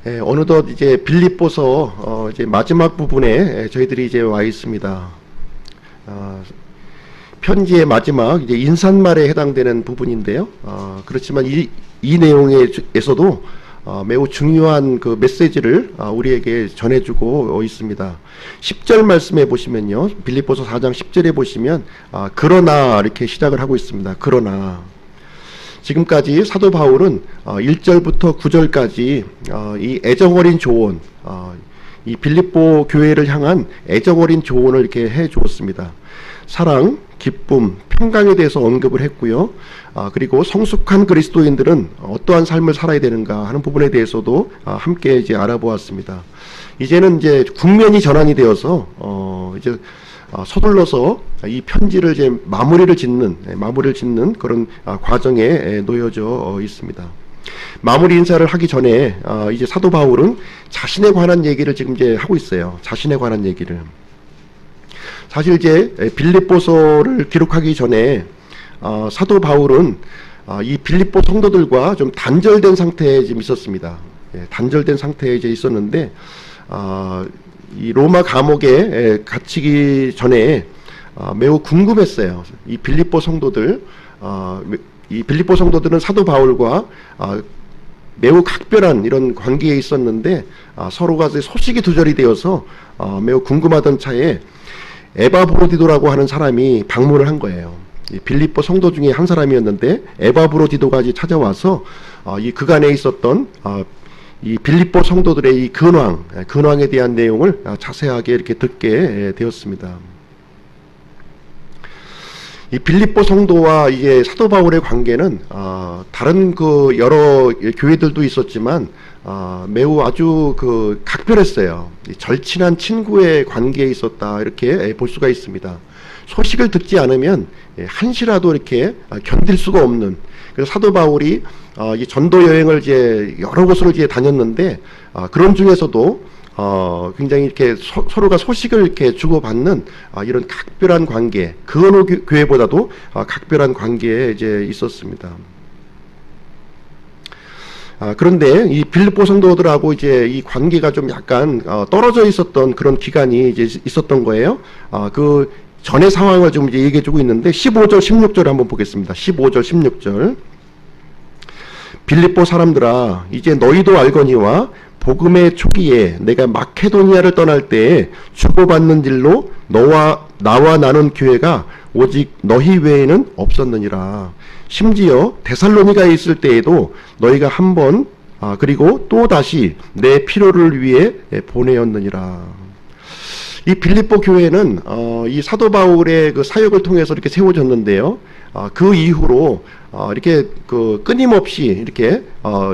어느덧 이제 빌립보서 이제 마지막 부분에 저희들이 이제 와 있습니다. 편지의 마지막 이제 인사말에 해당되는 부분인데요. 그렇지만 이 내용에서도 매우 중요한 그 메시지를 우리에게 전해주고 있습니다. 10절 말씀에 보시면요, 빌립보서 4장 10절에 보시면 그러나 이렇게 시작을 하고 있습니다. 그러나 지금까지 사도 바울은 1절부터 9절까지 이 애정어린 조언, 이 빌립보 교회를 향한 애정어린 조언을 이렇게 해 주었습니다. 사랑, 기쁨, 평강에 대해서 언급을 했고요. 그리고 성숙한 그리스도인들은 어떠한 삶을 살아야 되는가 하는 부분에 대해서도 함께 이제 알아보았습니다. 이제는 이제 국면이 전환이 되어서 이제 서둘러서 이 편지를 이제 마무리를 짓는 그런 과정에 놓여져 있습니다. 마무리 인사를 하기 전에 이제 사도 바울은 자신에 관한 얘기를 지금 이제 하고 있어요. 자신에 관한 얘기를. 사실 이제 빌립보서를 기록하기 전에 사도 바울은 이 빌립보 성도들과 좀 단절된 상태에 지금 있었습니다. 단절된 상태에 이제 있었는데 이 로마 감옥에 갇히기 전에 매우 궁금했어요. 이 빌립보 성도들은 사도 바울과 매우 각별한 이런 관계에 있었는데 서로가 소식이 두절이 되어서 매우 궁금하던 차에 에바브로디도라고 하는 사람이 방문을 한 거예요. 이 빌립보 성도 중에 한 사람이었는데 에바브로디도가 찾아와서 이 그간에 있었던 이 빌립보 성도들의 이 근황에 대한 내용을 자세하게 이렇게 듣게 되었습니다. 이 빌립보 성도와 이제 사도 바울의 관계는 다른 그 여러 교회들도 있었지만 매우 아주 그 각별했어요. 절친한 친구의 관계에 있었다, 이렇게 볼 수가 있습니다. 소식을 듣지 않으면 한시라도 이렇게 견딜 수가 없는. 그래서 사도 바울이 이 전도 여행을 이제 여러 곳을 이제 다녔는데 그런 중에서도 굉장히 이렇게 서로가 소식을 이렇게 주고받는 이런 각별한 관계, 그 어느 교회보다도 각별한 관계에 이제 있었습니다. 그런데 이 빌립보 성도들하고 이제 이 관계가 좀 약간 떨어져 있었던 그런 기간이 이제 있었던 거예요. 그 전의 상황을 좀 이제 얘기해주고 있는데 15절, 16절 한번 보겠습니다. 15절, 16절. 빌립보 사람들아, 이제 너희도 알거니와 복음의 초기에 내가 마케도니아를 떠날 때에 주고받는 일로 나와 나눈 교회가 오직 너희 외에는 없었느니라. 심지어 데살로니가에 있을 때에도 너희가 한 번 그리고 또 다시 내 필요를 위해 보내었느니라. 이 빌립보 교회는 이 사도 바울의 그 사역을 통해서 이렇게 세워졌는데요. 그 이후로 이렇게 그 끊임없이 이렇게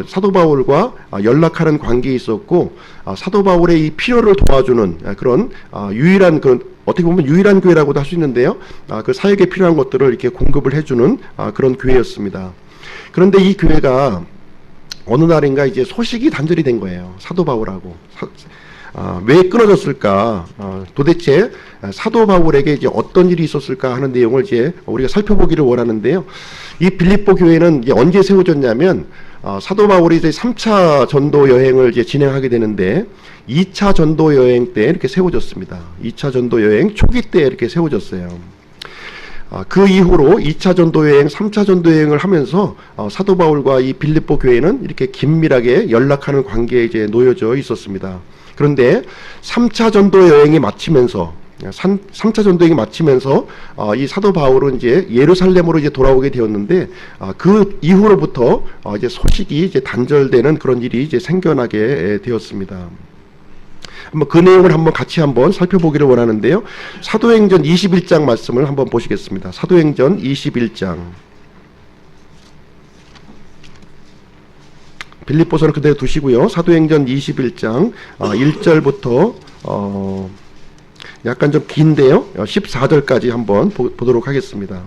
사도 바울과 연락하는 관계에 있었고, 사도 바울의 이 필요를 도와주는 그런 유일한 어떻게 보면 유일한 교회라고도 할 수 있는데요. 그 사역에 필요한 것들을 이렇게 공급을 해주는 그런 교회였습니다. 그런데 이 교회가 어느 날인가 이제 소식이 단절이 된 거예요. 사도 바울하고. 왜 끊어졌을까? 도대체 사도 바울에게 이제 어떤 일이 있었을까 하는 내용을 이제 우리가 살펴보기를 원하는데요. 이 빌립보 교회는 이제 언제 세워졌냐면 사도 바울이 이제 3차 전도 여행을 이제 진행하게 되는데 2차 전도 여행 때 이렇게 세워졌습니다. 2차 전도 여행 초기 때 이렇게 세워졌어요. 그 이후로 2차 전도 여행, 3차 전도 여행을 하면서 사도 바울과 이 빌립보 교회는 이렇게 긴밀하게 연락하는 관계에 이제 놓여져 있었습니다. 그런데 3차 전도 여행이 마치면서 이 사도 바울은 이제 예루살렘으로 이제 돌아오게 되었는데 그 이후로부터 이제 소식이 이제 단절되는 그런 일이 이제 생겨나게 되었습니다. 한번 그 내용을 같이 살펴보기를 원하는데요. 사도행전 21장 말씀을 한번 보시겠습니다. 사도행전 21장. 빌립보서는 그대로 두시고요. 사도행전 21장 1절부터 약간 좀 긴데요. 14절까지 한번 보도록 하겠습니다.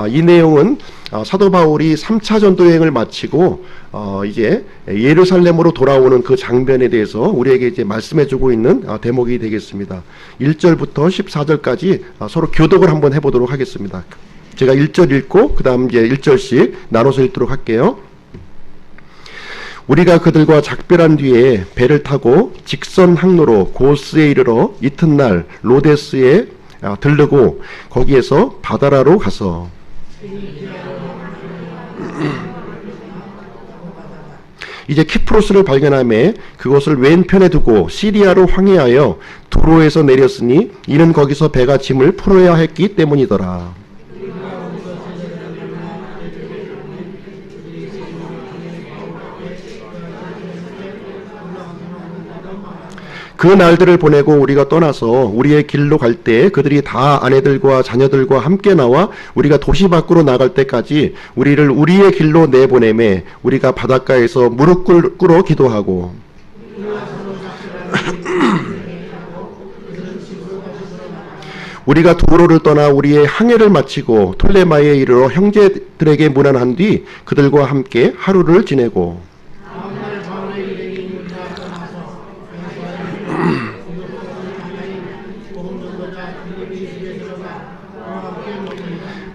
이 내용은 사도 바울이 3차 전도 여행을 마치고 이제 예루살렘으로 돌아오는 그 장면에 대해서 우리에게 이제 말씀해주고 있는 대목이 되겠습니다. 1절부터 14절까지 서로 교독을 한번 해보도록 하겠습니다. 제가 1절 읽고 그 다음 이제 1절씩 나눠서 읽도록 할게요. 우리가 그들과 작별한 뒤에 배를 타고 직선 항로로 고스에 이르러 이튿날 로데스에 들르고 거기에서 바다라로 가서 이제 키프로스를 발견하매 그것을 왼편에 두고 시리아로 항해하여 두로에서 내렸으니 이는 거기서 배가 짐을 풀어야 했기 때문이더라. 그 날들을 보내고 우리가 떠나서 우리의 길로 갈 때 그들이 다 아내들과 자녀들과 함께 나와 우리가 도시 밖으로 나갈 때까지 우리를 우리의 길로 내보내매 우리가 바닷가에서 무릎 꿇어 기도하고 우리가 두로를 떠나 우리의 항해를 마치고 톨레마이에 이르러 형제들에게 문안한 뒤 그들과 함께 하루를 지내고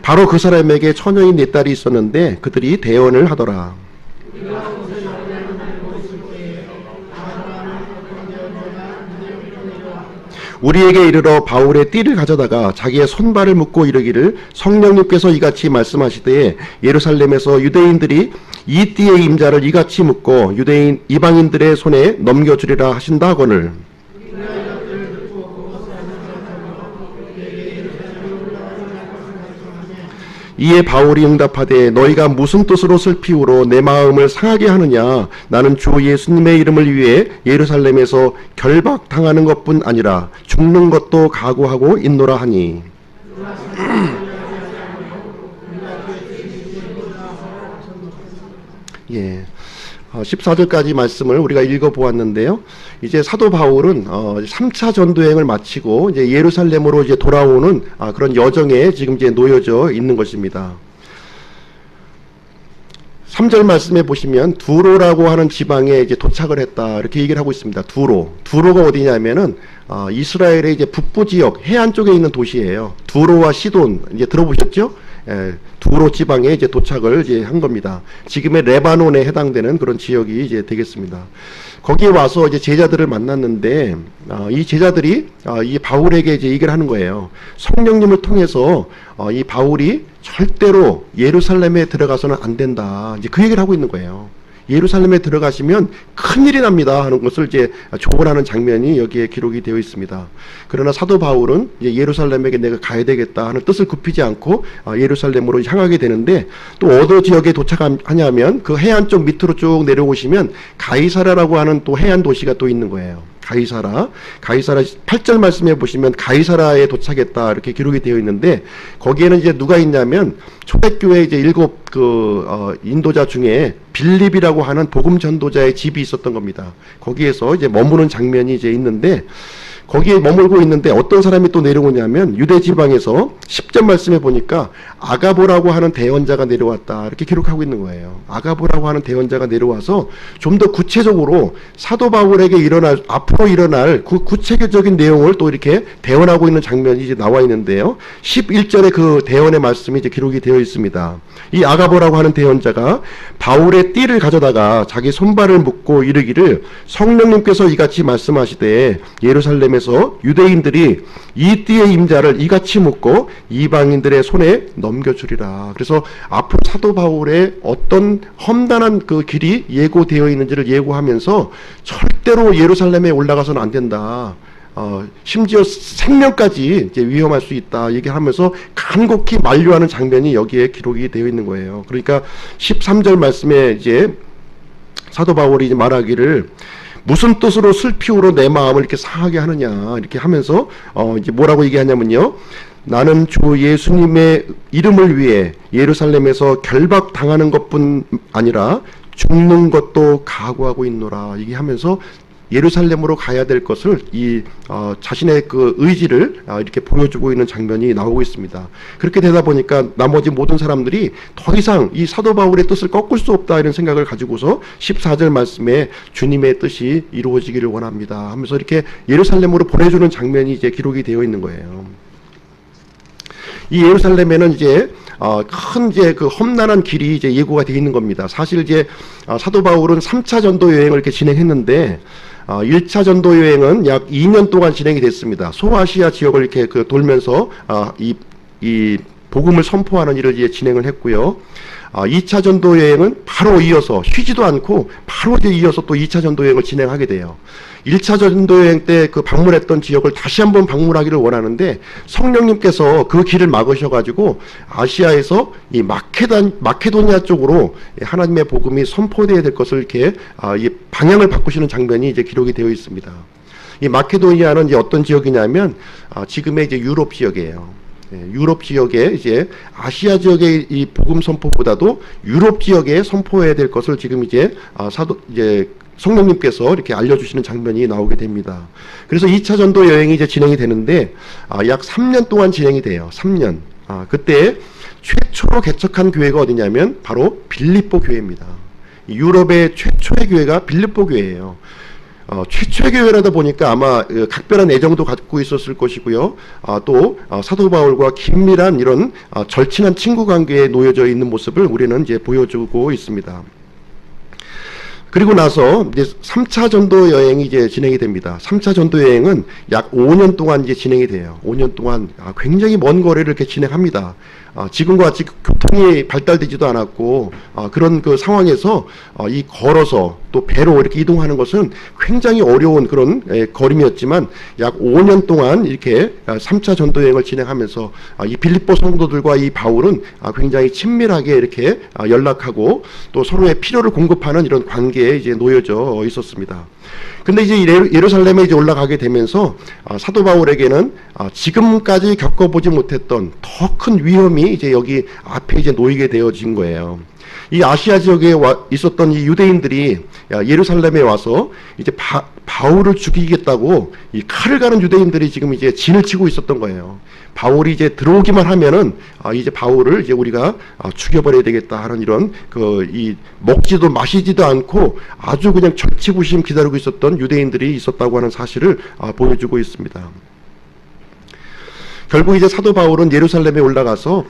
바로 그 사람에게 처녀인 네 딸이 있었는데 그들이 대언을 하더라. 우리에게 이르러 바울의 띠를 가져다가 자기의 손발을 묶고 이르기를 성령님께서 이같이 말씀하시되 예루살렘에서 유대인들이 이 띠의 임자를 이같이 묶고 유대인 이방인들의 손에 넘겨주리라 하신다 하거늘 이에 바울이 응답하되 너희가 무슨 뜻으로 슬피우로 내 마음을 상하게 하느냐 나는 주 예수님의 이름을 위해 예루살렘에서 결박당하는 것뿐 아니라 죽는 것도 각오하고 있노라 하니 예. 14절까지 말씀을 우리가 읽어보았는데요. 이제 사도 바울은 3차 전도행을 마치고 이제 예루살렘으로 이제 돌아오는 그런 여정에 지금 이제 놓여져 있는 것입니다. 3절 말씀에 보시면 두로라고 하는 지방에 이제 도착을 했다 이렇게 얘기를 하고 있습니다. 두로가 어디냐면은 이스라엘의 이제 북부 지역 해안 쪽에 있는 도시예요. 두로와 시돈 이제 들어보셨죠? 두로 지방에 이제 도착을 이제 한 겁니다. 지금의 레바논에 해당되는 그런 지역이 이제 되겠습니다. 거기에 와서 이제 제자들을 만났는데 이 제자들이 이 바울에게 이제 얘기를 하는 거예요. 성령님을 통해서 이 바울이 절대로 예루살렘에 들어가서는 안 된다. 이제 그 얘기를 하고 있는 거예요. 예루살렘에 들어가시면 큰일이 납니다 하는 것을 이제 조언하는 장면이 여기에 기록이 되어 있습니다. 그러나 사도 바울은 이제 예루살렘에게 내가 가야 되겠다 하는 뜻을 굽히지 않고 예루살렘으로 향하게 되는데 또 어느 지역에 도착하냐면 그 해안 쪽 밑으로 쭉 내려오시면 가이사라라고 하는 또 해안 도시가 또 있는 거예요. 가이사라 8절 말씀에 보시면 가이사라에 도착했다 이렇게 기록이 되어 있는데 거기에는 이제 누가 있냐면 초대교회 이제 7 인도자 중에 빌립이라고 하는 복음 전도자의 집이 있었던 겁니다. 거기에서 이제 머무는 장면이 이제 있는데 거기에 머물고 있는데 어떤 사람이 또 내려오냐면 유대 지방에서 10절 말씀에 보니까 아가보라고 하는 대언자가 내려왔다 이렇게 기록하고 있는 거예요. 아가보라고 하는 대언자가 내려와서 좀 더 구체적으로 사도 바울에게 앞으로 일어날 그 구체적인 내용을 또 이렇게 대언하고 있는 장면이 이제 나와 있는데요. 11절에 그 대언의 말씀이 이제 기록이 되어 있습니다. 이 아가보라고 하는 대언자가 바울의 띠를 가져다가 자기 손발을 묶고 이르기를 성령님께서 이같이 말씀하시되 예루살렘에서 유대인들이 이 띠의 임자를 이같이 묶고 이방인들의 손에 넘겨주리라. 그래서 앞으로 사도 바울의 어떤 험난한 그 길이 예고되어 있는지를 예고하면서 절대로 예루살렘에 올라가서는 안 된다. 심지어 생명까지 이제 위험할 수 있다 얘기하면서 간곡히 만류하는 장면이 여기에 기록이 되어 있는 거예요. 그러니까 13절 말씀에 이제 사도 바울이 이제 말하기를 무슨 뜻으로 슬피우로 내 마음을 이렇게 상하게 하느냐 이렇게 하면서 이제 뭐라고 얘기하냐면요. 나는 주 예수님의 이름을 위해 예루살렘에서 결박당하는 것뿐 아니라 죽는 것도 각오하고 있노라 얘기하면서 예루살렘으로 가야 될 것을 자신의 그 의지를 이렇게 보여주고 있는 장면이 나오고 있습니다. 그렇게 되다 보니까 나머지 모든 사람들이 더 이상 이 사도 바울의 뜻을 꺾을 수 없다 이런 생각을 가지고서 14절 말씀에 주님의 뜻이 이루어지기를 원합니다 하면서 이렇게 예루살렘으로 보내주는 장면이 이제 기록이 되어 있는 거예요. 이 예루살렘에는 이제 큰 이제 그 험난한 길이 이제 예고가 되어 있는 겁니다. 사실 이제 사도 바울은 3차 전도 여행을 이렇게 진행했는데 1차 전도 여행은 약 2년 동안 진행이 됐습니다. 소아시아 지역을 이렇게 그 돌면서 이 복음을 선포하는 일을 이제 진행을 했고요. 2차 전도 여행은 바로 이어서 쉬지도 않고 바로 이제 이어서 또 2차 전도 여행을 진행하게 돼요. 1차 전도 여행 때 그 방문했던 지역을 다시 한번 방문하기를 원하는데 성령님께서 그 길을 막으셔가지고 아시아에서 이 마케도니아 쪽으로 하나님의 복음이 선포되어야 될 것을 이렇게 이 방향을 바꾸시는 장면이 이제 기록이 되어 있습니다. 이 마케도니아는 이제 어떤 지역이냐면 지금의 이제 유럽 지역이에요. 유럽 지역에 이제 아시아 지역의 이 복음 선포보다도 유럽 지역에 선포해야 될 것을 지금 이제 성령님께서 이렇게 알려주시는 장면이 나오게 됩니다. 그래서 2차 전도 여행이 이제 진행이 되는데 약 3년 동안 진행이 돼요. 3년. 그때 최초로 개척한 교회가 어디냐면 바로 빌립보 교회입니다. 유럽의 최초의 교회가 빌립보 교회예요. 최초의 교회라다 보니까 아마 각별한 애정도 갖고 있었을 것이고요. 또 사도 바울과 긴밀한 이런 절친한 친구 관계에 놓여져 있는 모습을 우리는 이제 보여주고 있습니다. 그리고 나서 이제 3차 전도 여행이 이제 진행이 됩니다. 3차 전도 여행은 약 5년 동안 이제 진행이 돼요. 5년 동안 굉장히 먼 거리를 이렇게 진행합니다. 지금과 같이 교통이 발달되지도 않았고 그런 그 상황에서 이 걸어서 또 배로 이렇게 이동하는 것은 굉장히 어려운 그런 걸음이었지만 약 5년 동안 이렇게 3차 전도 여행을 진행하면서 이 빌립보 성도들과 이 바울은 굉장히 친밀하게 이렇게 연락하고 또 서로의 필요를 공급하는 이런 관계에 이제 놓여져 있었습니다. 근데 이제 예루살렘에 이제 올라가게 되면서 사도 바울에게는 지금까지 겪어보지 못했던 더 큰 위험이 이제 여기 앞에 이제 놓이게 되어진 거예요. 이 아시아 지역에 있었던 이 유대인들이 예루살렘에 와서 이제 바울을 죽이겠다고 이 칼을 가는 유대인들이 지금 이제 진을 치고 있었던 거예요. 바울이 이제 들어오기만 하면은 이제 바울을 이제 우리가 죽여버려야 되겠다 하는 이런 이 먹지도 마시지도 않고 아주 그냥 절치부심 기다리고 있었던 유대인들이 있었다고 하는 사실을 보여주고 있습니다. 결국 이제 사도 바울은 예루살렘에 올라가서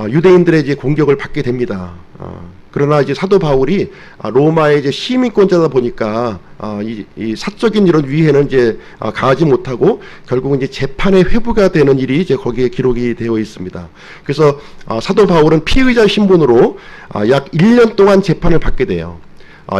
유대인들의 이제 공격을 받게 됩니다. 그러나 이제 사도 바울이 로마의 이제 시민권자다 보니까 이 사적인 이런 위해는 이제 가하지 못하고 결국은 이제 재판에 회부가 되는 일이 이제 거기에 기록이 되어 있습니다. 그래서 사도 바울은 피의자 신분으로 약 1년 동안 재판을 받게 돼요.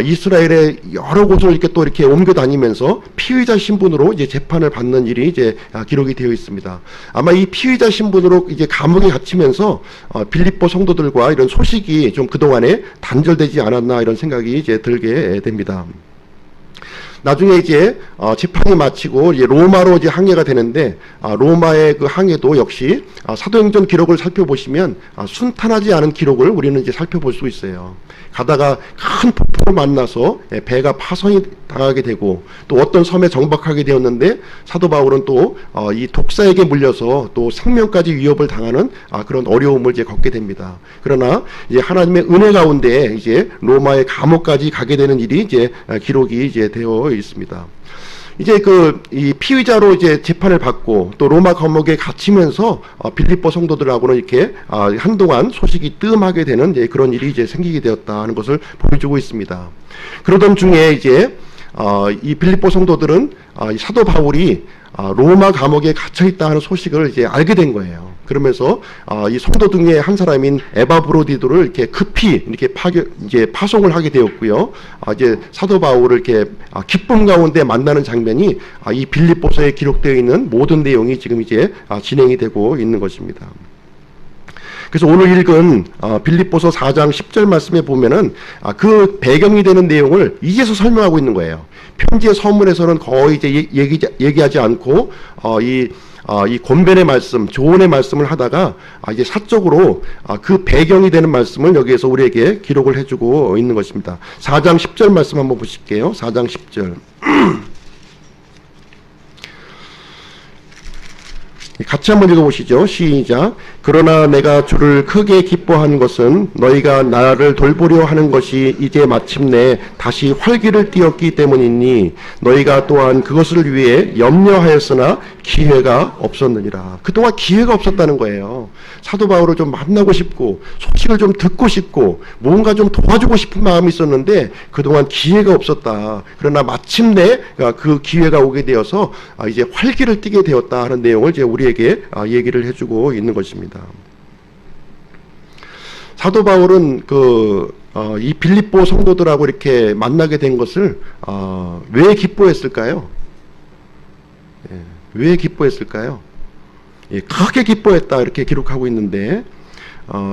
이스라엘의 여러 곳을 이렇게 또 이렇게 옮겨 다니면서 피의자 신분으로 이제 재판을 받는 일이 이제 기록이 되어 있습니다. 아마 이 피의자 신분으로 이제 감옥에 갇히면서 빌립보 성도들과 이런 소식이 좀 그동안에 단절되지 않았나 이런 생각이 이제 들게 됩니다. 나중에 이제 재판이 마치고 이제 로마로 이제 항해가 되는데 로마의 그 항해도 역시 사도행전 기록을 살펴보시면 순탄하지 않은 기록을 우리는 이제 살펴볼 수 있어요. 가다가 큰 폭포를 만나서 배가 파손이 당하게 되고 또 어떤 섬에 정박하게 되었는데 사도 바울은 또 이 독사에게 물려서 또 생명까지 위협을 당하는 그런 어려움을 이제 겪게 됩니다. 그러나 이제 하나님의 은혜 가운데 이제 로마의 감옥까지 가게 되는 일이 이제 기록이 이제 되어 있습니다. 이제 이 피의자로 이제 재판을 받고 또 로마 감옥에 갇히면서 빌립보 성도들하고는 이렇게 한동안 소식이 뜸하게 되는 이제 그런 일이 이제 생기게 되었다는 것을 보여주고 있습니다. 그러던 중에 이제 이 빌립보 성도들은 사도 바울이 로마 감옥에 갇혀 있다 하는 소식을 이제 알게 된 거예요. 그러면서 이 성도 중에 한 사람인 에바브로디도를 이렇게 급히 이렇게 파송을 하게 되었고요. 이제 사도 바울을 이렇게 기쁨 가운데 만나는 장면이 이 빌립보서에 기록되어 있는 모든 내용이 지금 이제 진행이 되고 있는 것입니다. 그래서 오늘 읽은 빌립보서 4장 10절 말씀에 보면은 그 배경이 되는 내용을 이제서 설명하고 있는 거예요. 편지의 서문에서는 거의 이제 얘기하지 않고 이 권변의 말씀, 조언의 말씀을 하다가 이제 사적으로 그 배경이 되는 말씀을 여기에서 우리에게 기록을 해주고 있는 것입니다. 4장 10절 말씀 한번 보실게요. 4장 10절. 같이 한번 읽어보시죠. 시작. 그러나 내가 주를 크게 기뻐하는 것은 너희가 나를 돌보려 하는 것이 이제 마침내 다시 활기를 띠었기 때문이니 너희가 또한 그것을 위해 염려하였으나 기회가 없었느니라. 그동안 기회가 없었다는 거예요. 사도 바울을 좀 만나고 싶고 소식을 좀 듣고 싶고 뭔가 좀 도와주고 싶은 마음이 있었는데 그동안 기회가 없었다. 그러나 마침내 그 기회가 오게 되어서 이제 활기를 띠게 되었다 하는 내용을 이제 우리에게 얘기를 해주고 있는 것입니다. 사도 바울은 이 빌립보 성도들하고 이렇게 만나게 된 것을 왜 기뻐했을까요? 왜 기뻐했을까요? 크게 기뻐했다 이렇게 기록하고 있는데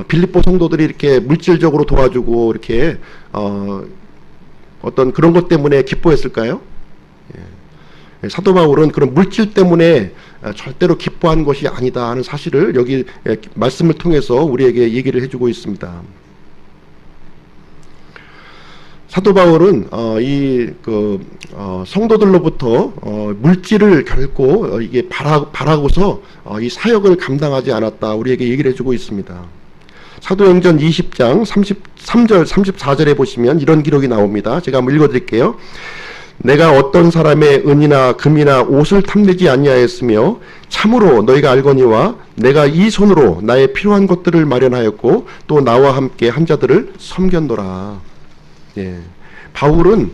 빌립보 성도들이 이렇게 물질적으로 도와주고 이렇게 어떤 그런 것 때문에 기뻐했을까요? 사도 바울은 그런 물질 때문에 절대로 기뻐한 것이 아니다 하는 사실을 여기 말씀을 통해서 우리에게 얘기를 해주고 있습니다. 사도 바울은 성도들로부터 물질을 결코 이게 바라고서 이 사역을 감당하지 않았다 우리에게 얘기를 해주고 있습니다. 사도행전 20장 33절 34절에 보시면 이런 기록이 나옵니다. 제가 한번 읽어드릴게요. 내가 어떤 사람의 은이나 금이나 옷을 탐내지 아니하였으며 참으로 너희가 알거니와 내가 이 손으로 나의 필요한 것들을 마련하였고 또 나와 함께 한 자들을 섬겼노라. 바울은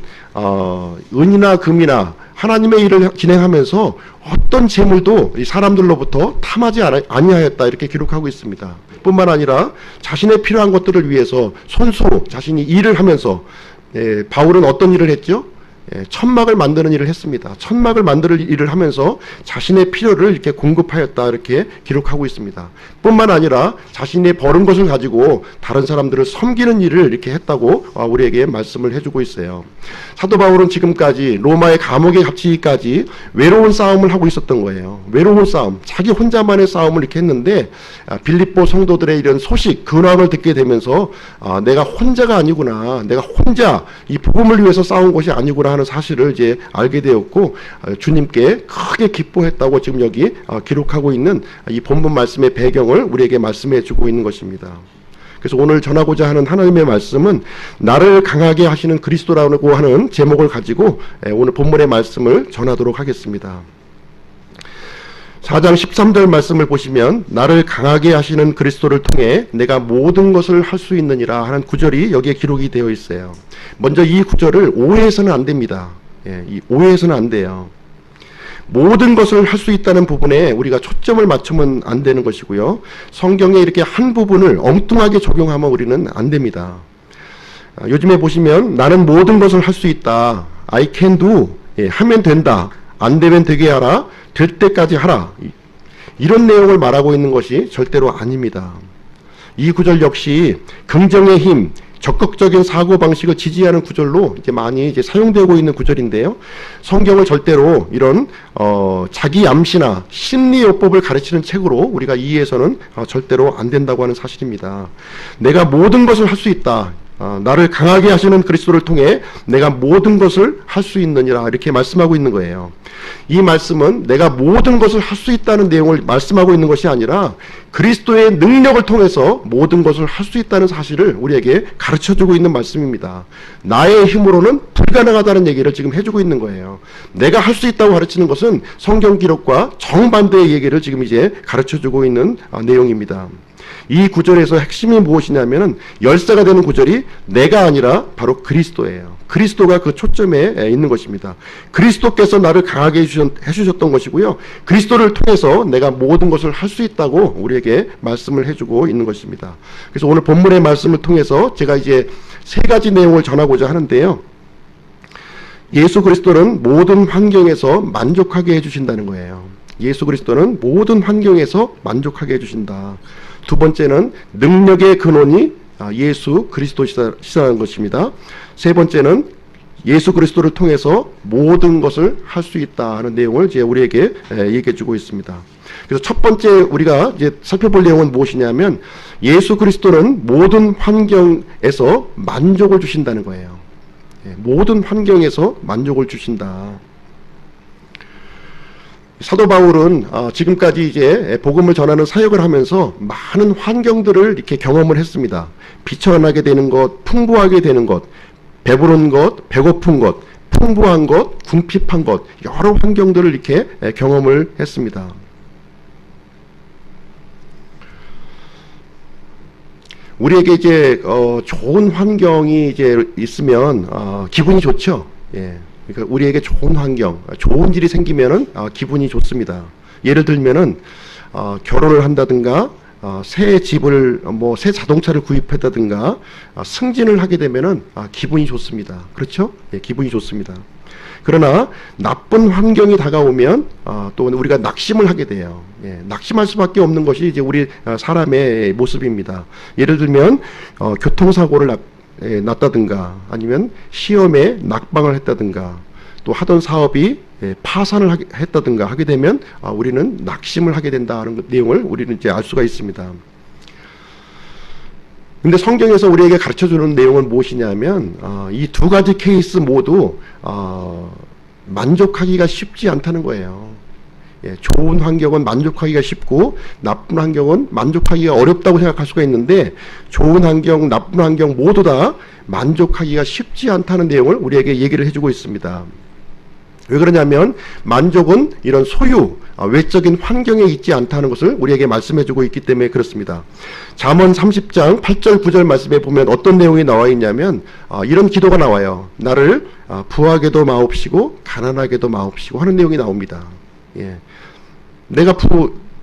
은이나 금이나 하나님의 일을 진행하면서 어떤 재물도 이 사람들로부터 탐하지 아니하였다 이렇게 기록하고 있습니다. 뿐만 아니라 자신의 필요한 것들을 위해서 손수로 자신이 일을 하면서 바울은 어떤 일을 했죠? 천막을 만드는 일을 했습니다. 천막을 만드는 일을 하면서 자신의 필요를 이렇게 공급하였다 이렇게 기록하고 있습니다. 뿐만 아니라 자신이 버는 것을 가지고 다른 사람들을 섬기는 일을 이렇게 했다고 우리에게 말씀을 해주고 있어요. 사도 바울은 지금까지 로마의 감옥에 갇히기까지 외로운 싸움을 하고 있었던 거예요. 외로운 싸움, 자기 혼자만의 싸움을 이렇게 했는데 빌립보 성도들의 이런 소식, 근황을 듣게 되면서 내가 혼자가 아니구나, 내가 혼자 이 복음을 위해서 싸운 것이 아니구나 하는 사실을 이제 알게 되었고 주님께 크게 기뻐했다고 지금 여기 기록하고 있는 이 본문 말씀의 배경을 우리에게 말씀해 주고 있는 것입니다. 그래서 오늘 전하고자 하는 하나님의 말씀은 나를 강하게 하시는 그리스도라고 하는 제목을 가지고 오늘 본문의 말씀을 전하도록 하겠습니다. 4장 13절 말씀을 보시면 나를 강하게 하시는 그리스도를 통해 내가 모든 것을 할 수 있느니라 하는 구절이 여기에 기록이 되어 있어요. 먼저 이 구절을 오해해서는 안 됩니다. 오해해서는 안 돼요. 모든 것을 할 수 있다는 부분에 우리가 초점을 맞추면 안 되는 것이고요. 성경에 이렇게 한 부분을 엉뚱하게 적용하면 우리는 안 됩니다. 요즘에 보시면 나는 모든 것을 할 수 있다. I can do. 하면 된다. 안 되면 되게 하라. 될 때까지 하라. 이런 내용을 말하고 있는 것이 절대로 아닙니다. 이 구절 역시 긍정의 힘, 적극적인 사고방식을 지지하는 구절로 이제 많이 이제 사용되고 있는 구절인데요. 성경을 절대로 이런 자기 암시나 심리요법을 가르치는 책으로 우리가 이해해서는 절대로 안 된다고 하는 사실입니다. 내가 모든 것을 할 수 있다. 나를 강하게 하시는 그리스도를 통해 내가 모든 것을 할 수 있느니라 이렇게 말씀하고 있는 거예요. 이 말씀은 내가 모든 것을 할 수 있다는 내용을 말씀하고 있는 것이 아니라 그리스도의 능력을 통해서 모든 것을 할 수 있다는 사실을 우리에게 가르쳐주고 있는 말씀입니다. 나의 힘으로는 불가능하다는 얘기를 지금 해주고 있는 거예요. 내가 할 수 있다고 가르치는 것은 성경 기록과 정반대의 얘기를 지금 이제 가르쳐주고 있는 내용입니다. 이 구절에서 핵심이 무엇이냐면은 열쇠가 되는 구절이 내가 아니라 바로 그리스도예요. 그리스도가 그 초점에 있는 것입니다. 그리스도께서 나를 강하게 해주셨던 것이고요. 그리스도를 통해서 내가 모든 것을 할 수 있다고 우리에게 말씀을 해주고 있는 것입니다. 그래서 오늘 본문의 말씀을 통해서 제가 이제 세 가지 내용을 전하고자 하는데요. 예수 그리스도는 모든 환경에서 만족하게 해주신다는 거예요. 예수 그리스도는 모든 환경에서 만족하게 해주신다. 두 번째는 능력의 근원이 예수 그리스도시라는 것입니다. 세 번째는 예수 그리스도를 통해서 모든 것을 할 수 있다 하는 내용을 이제 우리에게 얘기해 주고 있습니다. 그래서 첫 번째 우리가 이제 살펴볼 내용은 무엇이냐면 예수 그리스도는 모든 환경에서 만족을 주신다는 거예요. 모든 환경에서 만족을 주신다. 사도 바울은 지금까지 이제 복음을 전하는 사역을 하면서 많은 환경들을 이렇게 경험을 했습니다. 비천하게 되는 것, 풍부하게 되는 것, 배부른 것, 배고픈 것, 풍부한 것, 궁핍한 것, 여러 환경들을 이렇게 경험을 했습니다. 우리에게 이제 좋은 환경이 이제 있으면 기분이 좋죠. 예. 그러니까 우리에게 좋은 환경, 좋은 일이 생기면은 기분이 좋습니다. 예를 들면은 결혼을 한다든가 새 집을 새 자동차를 구입했다든가 승진을 하게 되면은 기분이 좋습니다. 그렇죠? 예, 기분이 좋습니다. 그러나 나쁜 환경이 다가오면 또 우리가 낙심을 하게 돼요. 예, 낙심할 수밖에 없는 것이 이제 우리 사람의 모습입니다. 예를 들면 교통사고를 났다든가 아니면 시험에 낙방을 했다든가 또 하던 사업이 파산을 했다든가 하게 되면 우리는 낙심을 하게 된다는 내용을 우리는 이제 알 수가 있습니다. 근데 성경에서 우리에게 가르쳐주는 내용은 무엇이냐면 이 두 가지 케이스 모두 만족하기가 쉽지 않다는 거예요. 예, 좋은 환경은 만족하기가 쉽고 나쁜 환경은 만족하기가 어렵다고 생각할 수가 있는데 좋은 환경, 나쁜 환경 모두 다 만족하기가 쉽지 않다는 내용을 우리에게 얘기를 해주고 있습니다. 왜 그러냐면 만족은 이런 소유, 외적인 환경에 있지 않다는 것을 우리에게 말씀해주고 있기 때문에 그렇습니다. 잠언 30장 8절 9절 말씀에 보면 어떤 내용이 나와 있냐면 이런 기도가 나와요. 나를 부하게도 마옵시고 가난하게도 마옵시고 하는 내용이 나옵니다. 예. 내가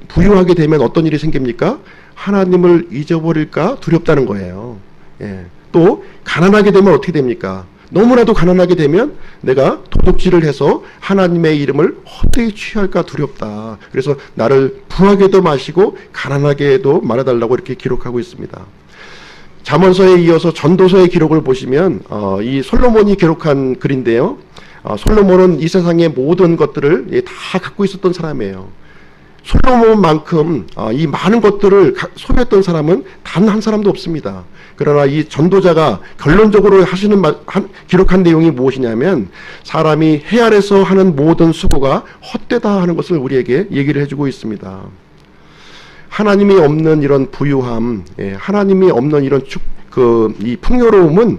부유하게 되면 어떤 일이 생깁니까? 하나님을 잊어버릴까 두렵다는 거예요. 예. 또 가난하게 되면 어떻게 됩니까? 너무나도 가난하게 되면 내가 도둑질을 해서 하나님의 이름을 헛되이 취할까 두렵다. 그래서 나를 부하게도 마시고 가난하게도 말해달라고 이렇게 기록하고 있습니다. 잠언서에 이어서 전도서의 기록을 보시면 이 솔로몬이 기록한 글인데요. 솔로몬은 이 세상의 모든 것들을 다 갖고 있었던 사람이에요. 솔로몬만큼 이 많은 것들을 소유했던 사람은 단 한 사람도 없습니다. 그러나 이 전도자가 결론적으로 기록한 내용이 무엇이냐면 사람이 해 아래서 하는 모든 수고가 헛되다 하는 것을 우리에게 얘기를 해주고 있습니다. 하나님이 없는 이런 부유함, 하나님이 없는 이런 이 풍요로움은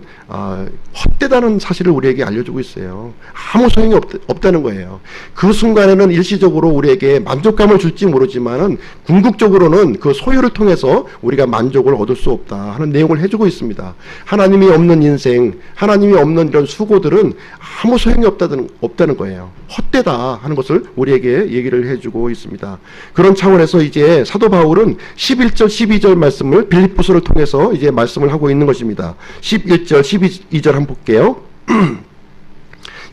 헛되다는 사실을 우리에게 알려주고 있어요. 아무 소용이 없다는 거예요. 그 순간에는 일시적으로 우리에게 만족감을 줄지 모르지만은 궁극적으로는 그 소유를 통해서 우리가 만족을 얻을 수 없다 하는 내용을 해주고 있습니다. 하나님이 없는 인생, 하나님이 없는 이런 수고들은 아무 소용이 없다는 거예요. 헛되다 하는 것을 우리에게 얘기를 해주고 있습니다. 그런 차원에서 이제 사도 바울은 11절, 12절 말씀을 빌립보서를 통해서 이제 말씀을 하고 있는 것입니다. 11절, 12절 한번 볼게요.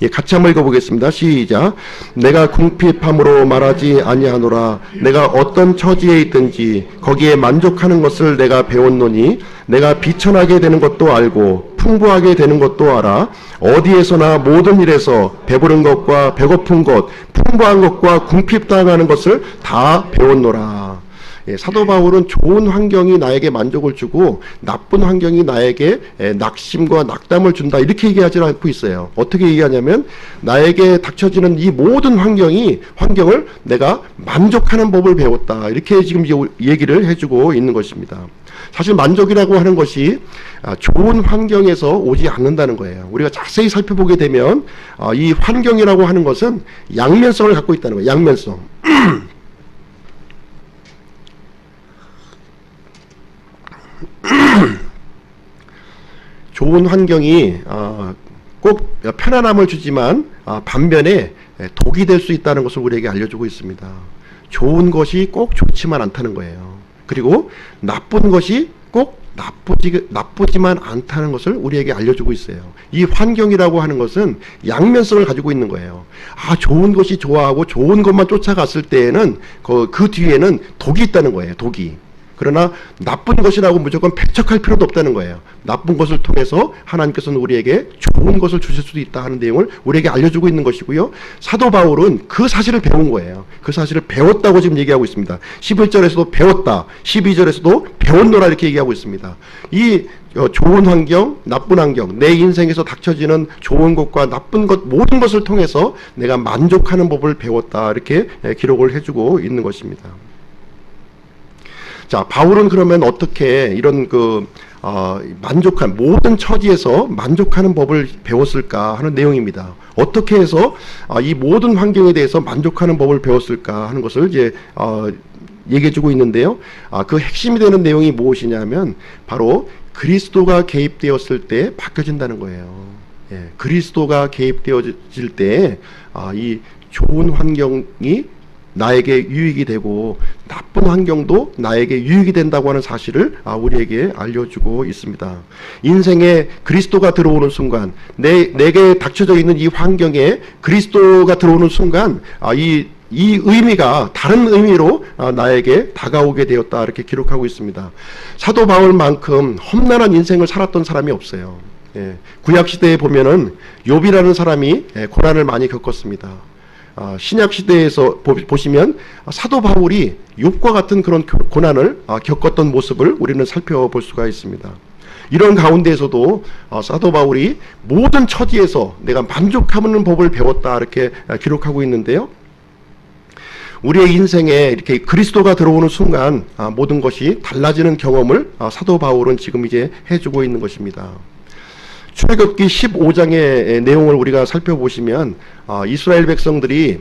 예, 같이 한번 읽어보겠습니다. 시작. 내가 궁핍함으로 말하지 아니하노라. 내가 어떤 처지에 있든지 거기에 만족하는 것을 내가 배웠노니 내가 비천하게 되는 것도 알고 풍부하게 되는 것도 알아. 어디에서나 모든 일에서 배부른 것과 배고픈 것, 풍부한 것과 궁핍당하는 것을 다 배웠노라. 예, 사도 바울은 좋은 환경이 나에게 만족을 주고 나쁜 환경이 나에게 낙심과 낙담을 준다 이렇게 얘기하지 않고 있어요. 어떻게 얘기하냐면 나에게 닥쳐지는 이 모든 환경을 내가 만족하는 법을 배웠다 이렇게 지금 얘기를 해주고 있는 것입니다. 사실 만족이라고 하는 것이 좋은 환경에서 오지 않는다는 거예요. 우리가 자세히 살펴보게 되면 이 환경이라고 하는 것은 양면성을 갖고 있다는 거예요. 양면성. 좋은 환경이 꼭 편안함을 주지만 반면에 독이 될 수 있다는 것을 우리에게 알려주고 있습니다. 좋은 것이 꼭 좋지만 않다는 거예요. 그리고 나쁜 것이 꼭 나쁘지만 않다는 것을 우리에게 알려주고 있어요. 이 환경이라고 하는 것은 양면성을 가지고 있는 거예요. 좋은 것이 좋아하고 좋은 것만 쫓아갔을 때에는 그 뒤에는 독이 있다는 거예요. 독이. 그러나 나쁜 것이라고 무조건 배척할 필요도 없다는 거예요. 나쁜 것을 통해서 하나님께서는 우리에게 좋은 것을 주실 수도 있다 하는 내용을 우리에게 알려주고 있는 것이고요. 사도 바울은 그 사실을 배운 거예요. 그 사실을 배웠다고 지금 얘기하고 있습니다. 11절에서도 배웠다, 12절에서도 배웠노라 이렇게 얘기하고 있습니다. 이 좋은 환경, 나쁜 환경, 내 인생에서 닥쳐지는 좋은 것과 나쁜 것 모든 것을 통해서 내가 만족하는 법을 배웠다 이렇게 기록을 해주고 있는 것입니다. 자, 바울은 그러면 어떻게 이런 만족한 모든 처지에서 만족하는 법을 배웠을까 하는 내용입니다. 어떻게 해서 이 모든 환경에 대해서 만족하는 법을 배웠을까 하는 것을 이제 얘기해주고 있는데요. 그 핵심이 되는 내용이 무엇이냐면 바로 그리스도가 개입되었을 때 바뀌어진다는 거예요. 예, 그리스도가 개입되어질 때 이 좋은 환경이 나에게 유익이 되고 나쁜 환경도 나에게 유익이 된다고 하는 사실을 우리에게 알려주고 있습니다. 인생에 그리스도가 들어오는 순간, 내게 닥쳐져 있는 이 환경에 그리스도가 들어오는 순간 이 의미가 다른 의미로 나에게 다가오게 되었다, 이렇게 기록하고 있습니다. 사도 바울만큼 험난한 인생을 살았던 사람이 없어요. 예, 구약 시대에 보면은 욥이라는 사람이 고난을 많이 겪었습니다. 신약 시대에서 보시면 사도 바울이 욥과 같은 그런 고난을 겪었던 모습을 우리는 살펴볼 수가 있습니다. 이런 가운데에서도 사도 바울이 모든 처지에서 내가 만족하는 법을 배웠다, 이렇게 기록하고 있는데요. 우리의 인생에 이렇게 그리스도가 들어오는 순간 모든 것이 달라지는 경험을 사도 바울은 지금 이제 해주고 있는 것입니다. 출애굽기 15장의 내용을 우리가 살펴보시면 이스라엘 백성들이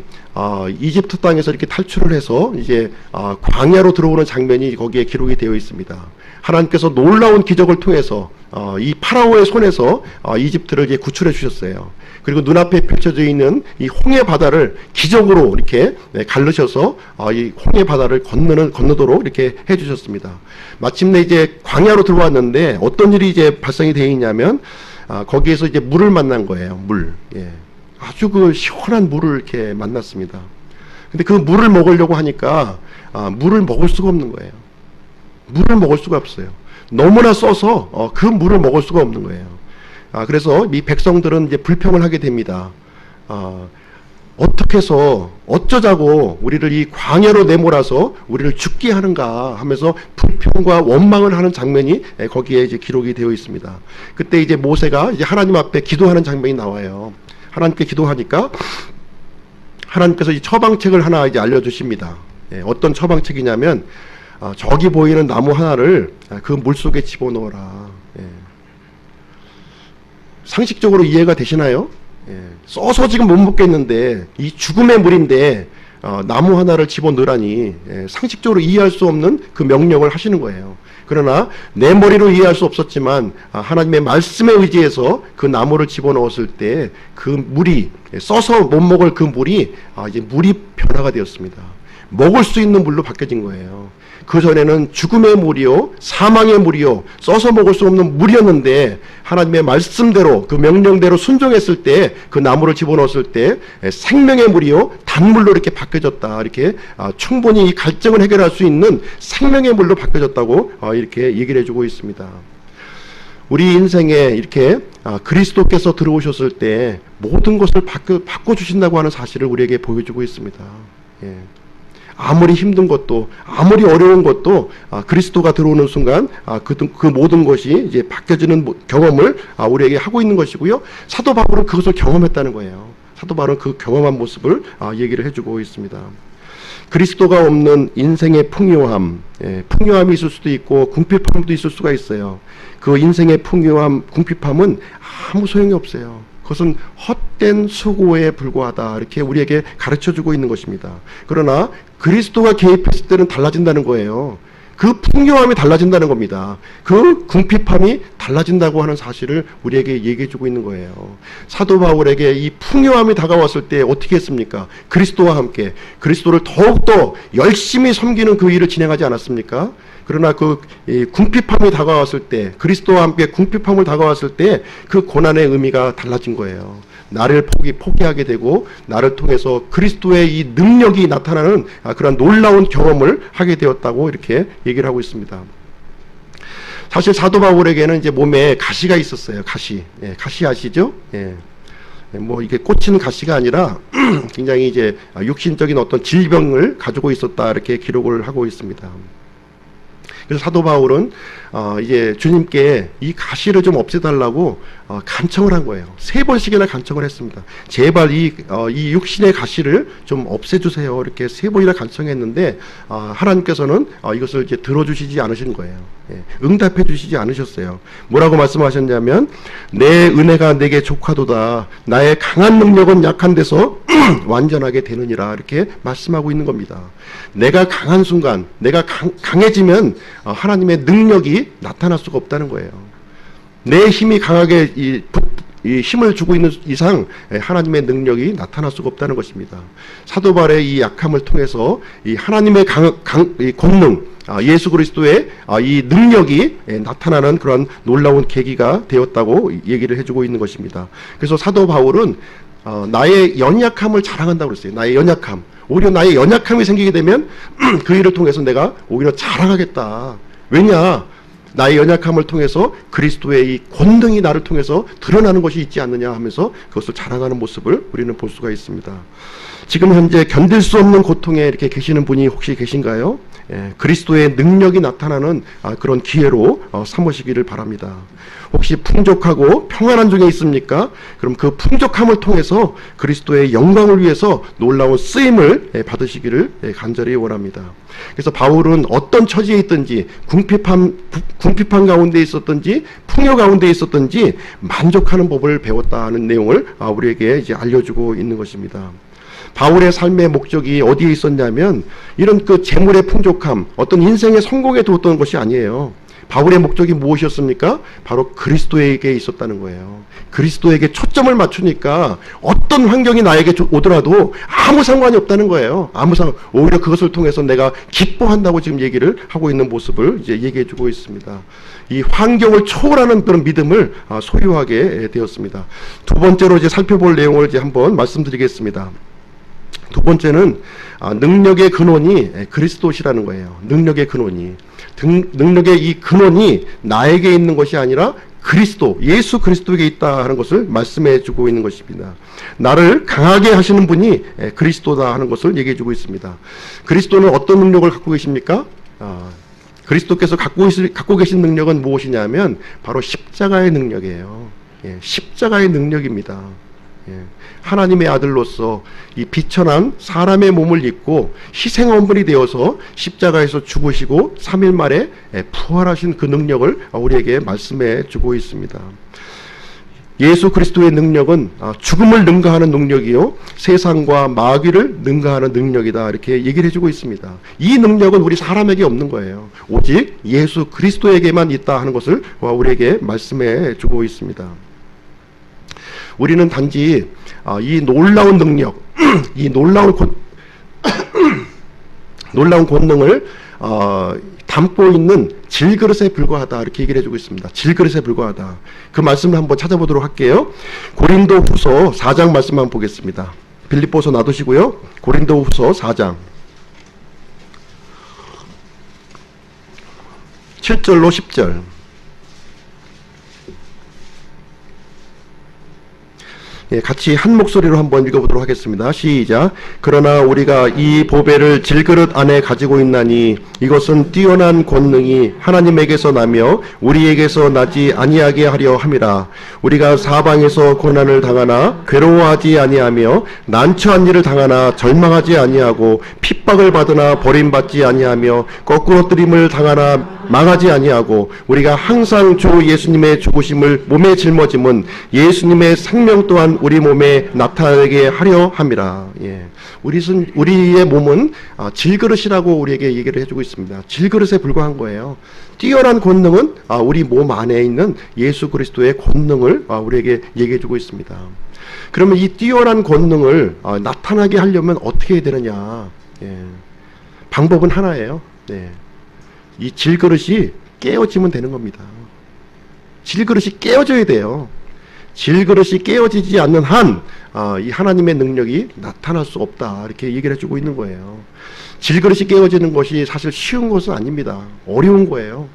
이집트 땅에서 이렇게 탈출을 해서 이제 광야로 들어오는 장면이 거기에 기록이 되어 있습니다. 하나님께서 놀라운 기적을 통해서 이 파라오의 손에서 이집트를 이제 구출해 주셨어요. 그리고 눈앞에 펼쳐져 있는 이 홍해 바다를 기적으로 이렇게 갈르셔서 이 홍해 바다를 건너도록 이렇게 해주셨습니다. 마침내 이제 광야로 들어왔는데 어떤 일이 이제 발생이 되어 있냐면 거기에서 이제 물을 만난 거예요. 물. 예. 아주 그 시원한 물을 이렇게 만났습니다. 근데 그 물을 먹으려고 하니까 물을 먹을 수가 없는 거예요. 물을 먹을 수가 없어요. 너무나 써서 그 물을 먹을 수가 없는 거예요. 그래서 이 백성들은 이제 불평을 하게 됩니다. 어떻게 해서 어쩌자고 우리를 이 광야로 내몰아서 우리를 죽게 하는가 하면서 불평과 원망을 하는 장면이 거기에 이제 기록이 되어 있습니다. 그때 이제 모세가 이제 하나님 앞에 기도하는 장면이 나와요. 하나님께 기도하니까 하나님께서 이 처방책을 하나 이제 알려주십니다. 어떤 처방책이냐면 저기 보이는 나무 하나를 그 물 속에 집어넣어라. 상식적으로 이해가 되시나요? 써서 지금 못 먹겠는데 이 죽음의 물인데 나무 하나를 집어넣으라니 상식적으로 이해할 수 없는 그 명령을 하시는 거예요. 그러나 내 머리로 이해할 수 없었지만 하나님의 말씀에 의지해서 그 나무를 집어넣었을 때 그 물이 써서 못 먹을 그 물이 이제 물이 변화가 되었습니다. 먹을 수 있는 물로 바뀌어진 거예요. 그전에는 죽음의 물이요, 사망의 물이요, 써서 먹을 수 없는 물이었는데 하나님의 말씀대로 그 명령대로 순종했을 때 그 나무를 집어넣었을 때 생명의 물이요, 단물로 이렇게 바뀌어졌다. 이렇게 충분히 이 갈증을 해결할 수 있는 생명의 물로 바뀌어졌다고 이렇게 얘기를 해주고 있습니다. 우리 인생에 이렇게 그리스도께서 들어오셨을 때 모든 것을 바꿔주신다고 하는 사실을 우리에게 보여주고 있습니다. 예. 아무리 힘든 것도 아무리 어려운 것도 그리스도가 들어오는 순간 그 모든 것이 이제 바뀌어지는 경험을 우리에게 하고 있는 것이고요. 사도 바울은 그것을 경험했다는 거예요. 사도 바울은 그 경험한 모습을 얘기를 해주고 있습니다. 그리스도가 없는 인생의 풍요함, 풍요함이 있을 수도 있고 궁핍함도 있을 수가 있어요. 그 인생의 풍요함, 궁핍함은 아무 소용이 없어요. 그것은 헛된 수고에 불과하다, 이렇게 우리에게 가르쳐주고 있는 것입니다. 그러나 그리스도가 개입했을 때는 달라진다는 거예요. 그 풍요함이 달라진다는 겁니다. 그 궁핍함이 달라진다고 하는 사실을 우리에게 얘기해주고 있는 거예요. 사도 바울에게 이 풍요함이 다가왔을 때 어떻게 했습니까? 그리스도와 함께 그리스도를 더욱더 열심히 섬기는 그 일을 진행하지 않았습니까? 그러나 그 궁핍함이 다가왔을 때, 그리스도와 함께 궁핍함을 다가왔을 때 그 고난의 의미가 달라진 거예요. 나를 포기하게 되고 나를 통해서 그리스도의 이 능력이 나타나는 그런 놀라운 경험을 하게 되었다고 이렇게 얘기를 하고 있습니다. 사실 사도 바울에게는 이제 몸에 가시가 있었어요. 가시. 가시 아시죠? 뭐 이게 꽂히는 가시가 아니라 굉장히 이제 육신적인 어떤 질병을 가지고 있었다, 이렇게 기록을 하고 있습니다. 그래서 사도 바울은 이제 주님께 이 가시를 좀 없애달라고 간청을 한 거예요. 3번씩이나 간청을 했습니다. 제발 이 육신의 가시를 좀 없애주세요. 이렇게 3번이나 간청했는데 하나님께서는 이것을 이제 들어주시지 않으신 거예요. 예, 응답해 주시지 않으셨어요. 뭐라고 말씀하셨냐면 내 은혜가 내게 족하도다. 나의 강한 능력은 약한 데서 완전하게 되느니라. 이렇게 말씀하고 있는 겁니다. 내가 강한 순간, 내가 강해지면 하나님의 능력이 나타날 수가 없다는 거예요. 내 힘이 강하게 이 힘을 주고 있는 이상 하나님의 능력이 나타날 수가 없다는 것입니다. 사도 바울의 이 약함을 통해서 이 하나님의 이 권능, 예수 그리스도의 이 능력이 나타나는 그런 놀라운 계기가 되었다고 얘기를 해주고 있는 것입니다. 그래서 사도 바울은 나의 연약함을 자랑한다고 그랬어요. 나의 연약함. 오히려 나의 연약함이 생기게 되면 그 일을 통해서 내가 오히려 자랑하겠다. 왜냐? 나의 연약함을 통해서 그리스도의 이 권능이 나를 통해서 드러나는 것이 있지 않느냐 하면서 그것을 자랑하는 모습을 우리는 볼 수가 있습니다. 지금 현재 견딜 수 없는 고통에 이렇게 계시는 분이 혹시 계신가요? 그리스도의 능력이 나타나는 그런 기회로 삼으시기를 바랍니다. 혹시 풍족하고 평안한 중에 있습니까? 그럼 그 풍족함을 통해서 그리스도의 영광을 위해서 놀라운 쓰임을 받으시기를 간절히 원합니다. 그래서 바울은 어떤 처지에 있든지 궁핍한 가운데 있었든지 풍요 가운데 있었든지 만족하는 법을 배웠다는 내용을 우리에게 이제 알려주고 있는 것입니다. 바울의 삶의 목적이 어디에 있었냐면 이런 그 재물의 풍족함, 어떤 인생의 성공에 두었던 것이 아니에요. 바울의 목적이 무엇이었습니까? 바로 그리스도에게 있었다는 거예요. 그리스도에게 초점을 맞추니까 어떤 환경이 나에게 오더라도 아무 상관이 없다는 거예요. 오히려 그것을 통해서 내가 기뻐한다고 지금 얘기를 하고 있는 모습을 이제 얘기해 주고 있습니다. 이 환경을 초월하는 그런 믿음을 소유하게 되었습니다. 두 번째로 이제 살펴볼 내용을 이제 한번 말씀드리겠습니다. 두 번째는 능력의 근원이 그리스도시라는 거예요. 능력의 근원이. 능력의 이 근원이 나에게 있는 것이 아니라 그리스도, 예수 그리스도에게 있다 하는 것을 말씀해 주고 있는 것입니다. 나를 강하게 하시는 분이 그리스도다 하는 것을 얘기해 주고 있습니다. 그리스도는 어떤 능력을 갖고 계십니까? 그리스도께서 갖고 계신 능력은 무엇이냐면 바로 십자가의 능력이에요. 십자가의 능력입니다. 하나님의 아들로서 이 비천한 사람의 몸을 입고 희생원물이 되어서 십자가에서 죽으시고 3일 만에 부활하신 그 능력을 우리에게 말씀해 주고 있습니다. 예수 그리스도의 능력은 죽음을 능가하는 능력이요 세상과 마귀를 능가하는 능력이다 이렇게 얘기를 해주고 있습니다. 이 능력은 우리 사람에게 없는 거예요. 오직 예수 그리스도에게만 있다 하는 것을 우리에게 말씀해 주고 있습니다. 우리는 단지 이 놀라운 능력, 이 놀라운 권능을 담고 있는 질그릇에 불과하다 이렇게 얘기를 해주고 있습니다. 질그릇에 불과하다. 그 말씀을 한번 찾아보도록 할게요. 고린도후서 4장 말씀 한번 보겠습니다. 빌립보서 놔두시고요. 고린도후서 4장 7절로 10절 같이 한 목소리로 한번 읽어보도록 하겠습니다. 시작. 그러나 우리가 이 보배를 질그릇 안에 가지고 있나니 이것은 뛰어난 권능이 하나님에게서 나며 우리에게서 나지 아니하게 하려 함이라. 우리가 사방에서 고난을 당하나 괴로워하지 아니하며 난처한 일을 당하나 절망하지 아니하고 핍박을 받으나 버림받지 아니하며 거꾸러뜨림을 당하나 망하지 아니하고 우리가 항상 주 예수님의 죽으심을 몸에 짊어짐은 예수님의 생명 또한 우리 몸에 나타나게 하려 함이라. 우리의 몸은 질그릇이라고 우리에게 얘기를 해주고 있습니다. 질그릇에 불과한 거예요. 뛰어난 권능은 우리 몸 안에 있는 예수 그리스도의 권능을 우리에게 얘기해주고 있습니다. 그러면 이 뛰어난 권능을 나타나게 하려면 어떻게 해야 되느냐? 방법은 하나예요. 이 질그릇이 깨어지면 되는 겁니다. 질그릇이 깨어져야 돼요. 질그릇이 깨어지지 않는 한 이 하나님의 능력이 나타날 수 없다 이렇게 얘기를 해주고 있는 거예요. 질그릇이 깨어지는 것이 사실 쉬운 것은 아닙니다. 어려운 거예요.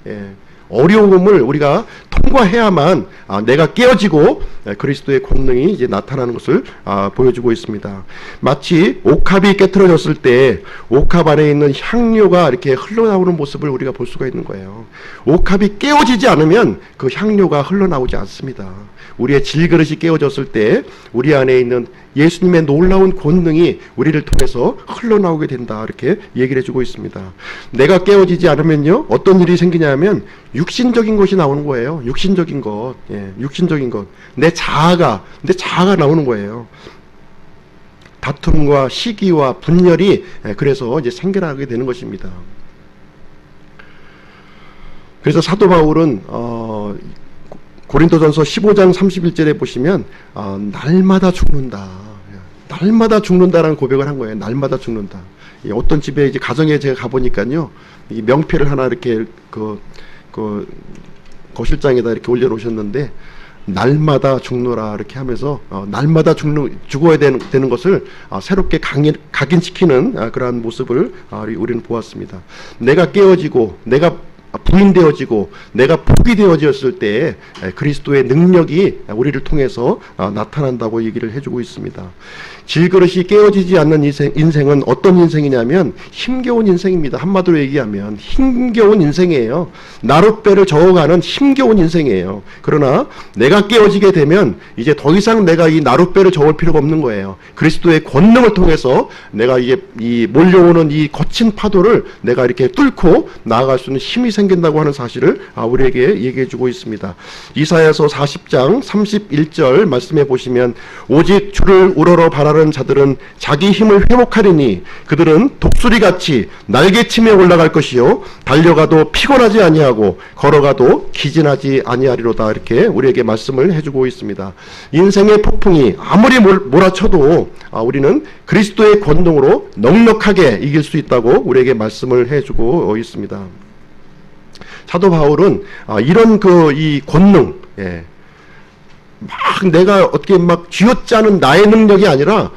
어려움을 우리가 통과해야만 내가 깨어지고 그리스도의 권능이 이제 나타나는 것을 보여주고 있습니다. 마치 옥합이 깨트려졌을 때 옥합 안에 있는 향료가 이렇게 흘러나오는 모습을 우리가 볼 수가 있는 거예요. 옥합이 깨어지지 않으면 그 향료가 흘러나오지 않습니다. 우리의 질그릇이 깨어졌을 때 우리 안에 있는 예수님의 놀라운 권능이 우리를 통해서 흘러나오게 된다, 이렇게 얘기를 해주고 있습니다. 내가 깨어지지 않으면요, 어떤 일이 생기냐면 육신적인 것이 나오는 거예요. 육신적인 것, 육신적인 것, 내 자아가 나오는 거예요. 다툼과 시기와 분열이 그래서 이제 생겨나게 되는 것입니다. 그래서 사도 바울은 고린도전서 15장 31절에 보시면 날마다 죽는다, 날마다 죽는다라는 고백을 한 거예요. 날마다 죽는다. 어떤 집에 이제 가정에 제가 가보니까요, 이 명패를 하나 이렇게 그 거실장에다 이렇게 올려놓으셨는데, 날마다 죽노라 이렇게 하면서 날마다 죽어야 되는 것을 새롭게 각인시키는 그러한 모습을 우리는 보았습니다. 내가 깨어지고 내가 부인되어지고 내가 포기되어졌을 때 그리스도의 능력이 우리를 통해서 나타난다고 얘기를 해주고 있습니다. 질그릇이 깨어지지 않는 인생은 어떤 인생이냐면 힘겨운 인생입니다. 한마디로 얘기하면 힘겨운 인생이에요. 나룻배를 저어가는 힘겨운 인생이에요. 그러나 내가 깨어지게 되면 이제 더 이상 내가 이 나룻배를 저을 필요가 없는 거예요. 그리스도의 권능을 통해서 내가 이제 이 몰려오는 이 거친 파도를 내가 이렇게 뚫고 나아갈 수 있는 힘이 생긴다고 하는 사실을 우리에게 얘기해 주고 있습니다. 이사야서 40장 31절 말씀해 보시면, 오직 주를 우러러 바라는 자들은 자기 힘을 회복하리니 그들은 독수리같이 날개치며 올라갈 것이요 달려가도 피곤하지 아니하고 걸어가도 기진하지 아니하리로다, 이렇게 우리에게 말씀을 해주고 있습니다. 인생의 폭풍이 아무리 몰아쳐도 우리는 그리스도의 권능으로 넉넉하게 이길 수 있다고 우리에게 말씀을 해주고 있습니다. 사도 바울은 이런 이 권능, 막 내가 어떻게 막 쥐어짜는 나의 능력이 아니라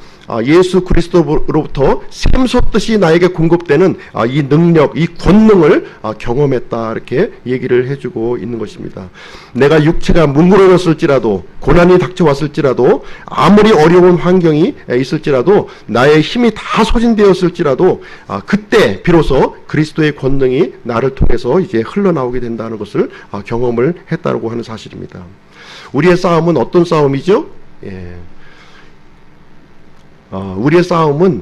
예수 그리스도로부터 샘솟듯이 나에게 공급되는 이 능력, 이 권능을 경험했다, 이렇게 얘기를 해주고 있는 것입니다. 내가 육체가 문드러졌을지라도, 고난이 닥쳐왔을지라도, 아무리 어려운 환경이 있을지라도, 나의 힘이 다 소진되었을지라도 그때 비로소 그리스도의 권능이 나를 통해서 이제 흘러나오게 된다는 것을 경험을 했다고 하는 사실입니다. 우리의 싸움은 어떤 싸움이죠? 우리의 싸움은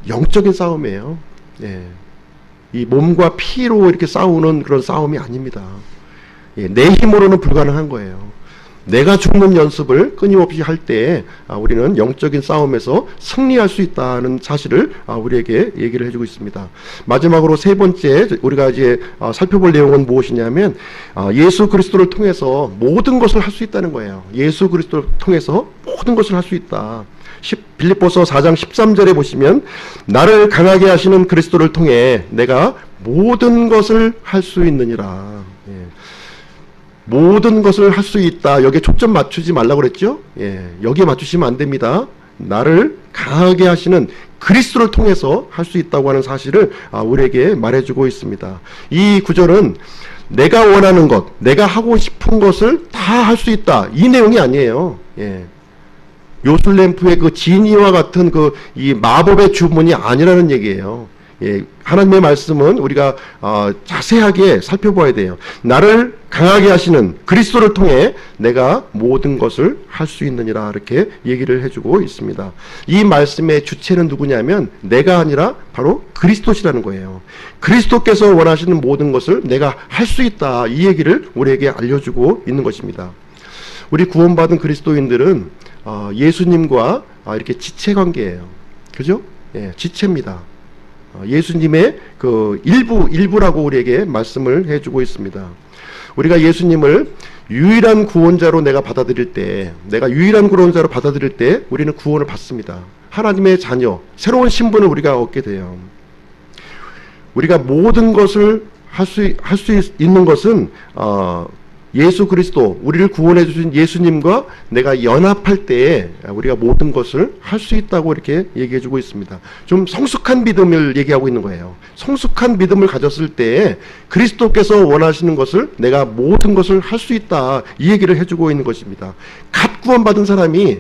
영적인 싸움이에요. 이 몸과 피로 이렇게 싸우는 그런 싸움이 아닙니다. 내 힘으로는 불가능한 거예요. 내가 죽는 연습을 끊임없이 할 때 우리는 영적인 싸움에서 승리할 수 있다는 사실을 우리에게 얘기를 해주고 있습니다. 마지막으로 세 번째 우리가 이제 살펴볼 내용은 무엇이냐면, 예수 그리스도를 통해서 모든 것을 할 수 있다는 거예요. 예수 그리스도를 통해서 모든 것을 할 수 있다. 빌립보서 4장 13절에 보시면, 나를 강하게 하시는 그리스도를 통해 내가 모든 것을 할 수 있느니라. 모든 것을 할 수 있다. 여기에 초점 맞추지 말라고 그랬죠? 여기에 맞추시면 안 됩니다. 나를 강하게 하시는 그리스도를 통해서 할 수 있다고 하는 사실을 우리에게 말해주고 있습니다. 이 구절은 내가 원하는 것, 내가 하고 싶은 것을 다 할 수 있다, 이 내용이 아니에요. 요술램프의 그 지니와 같은 이 마법의 주문이 아니라는 얘기예요. 하나님의 말씀은 우리가 자세하게 살펴봐야 돼요. 나를 강하게 하시는 그리스도를 통해 내가 모든 것을 할 수 있느니라, 이렇게 얘기를 해주고 있습니다. 이 말씀의 주체는 누구냐면 내가 아니라 바로 그리스도시라는 거예요. 그리스도께서 원하시는 모든 것을 내가 할 수 있다, 이 얘기를 우리에게 알려주고 있는 것입니다. 우리 구원받은 그리스도인들은 예수님과 이렇게 지체관계예요. 그죠? 지체입니다. 예수님의 그 일부라고 우리에게 말씀을 해주고 있습니다. 우리가 예수님을 유일한 구원자로 내가 받아들일 때, 우리는 구원을 받습니다. 하나님의 자녀, 새로운 신분을 우리가 얻게 돼요. 우리가 모든 것을 할 수 있는 것은 예수 그리스도, 우리를 구원해 주신 예수님과 내가 연합할 때에 우리가 모든 것을 할 수 있다고 이렇게 얘기해 주고 있습니다. 좀 성숙한 믿음을 얘기하고 있는 거예요. 성숙한 믿음을 가졌을 때에 그리스도께서 원하시는 것을 내가 모든 것을 할 수 있다, 이 얘기를 해주고 있는 것입니다. 갓 구원받은 사람이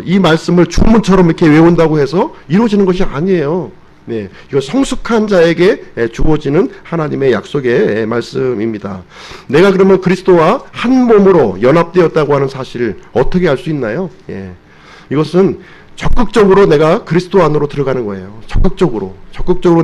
이 말씀을 주문처럼 이렇게 외운다고 해서 이루어지는 것이 아니에요. 네, 이거 성숙한 자에게 주어지는 하나님의 약속의 말씀입니다. 내가 그러면 그리스도와 한 몸으로 연합되었다고 하는 사실을 어떻게 알 수 있나요? 예, 이것은 적극적으로 내가 그리스도 안으로 들어가는 거예요. 적극적으로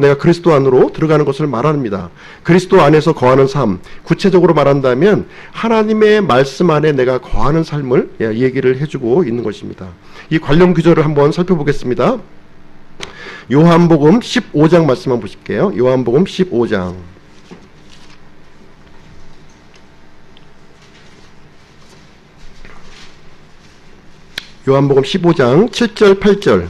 내가 그리스도 안으로 들어가는 것을 말합니다. 그리스도 안에서 거하는 삶, 구체적으로 말한다면 하나님의 말씀 안에 내가 거하는 삶을 얘기를 해주고 있는 것입니다. 이 관련 구절을 한번 살펴보겠습니다. 요한복음 15장 말씀 한번 보실게요. 요한복음 15장. 요한복음 15장 7절 8절.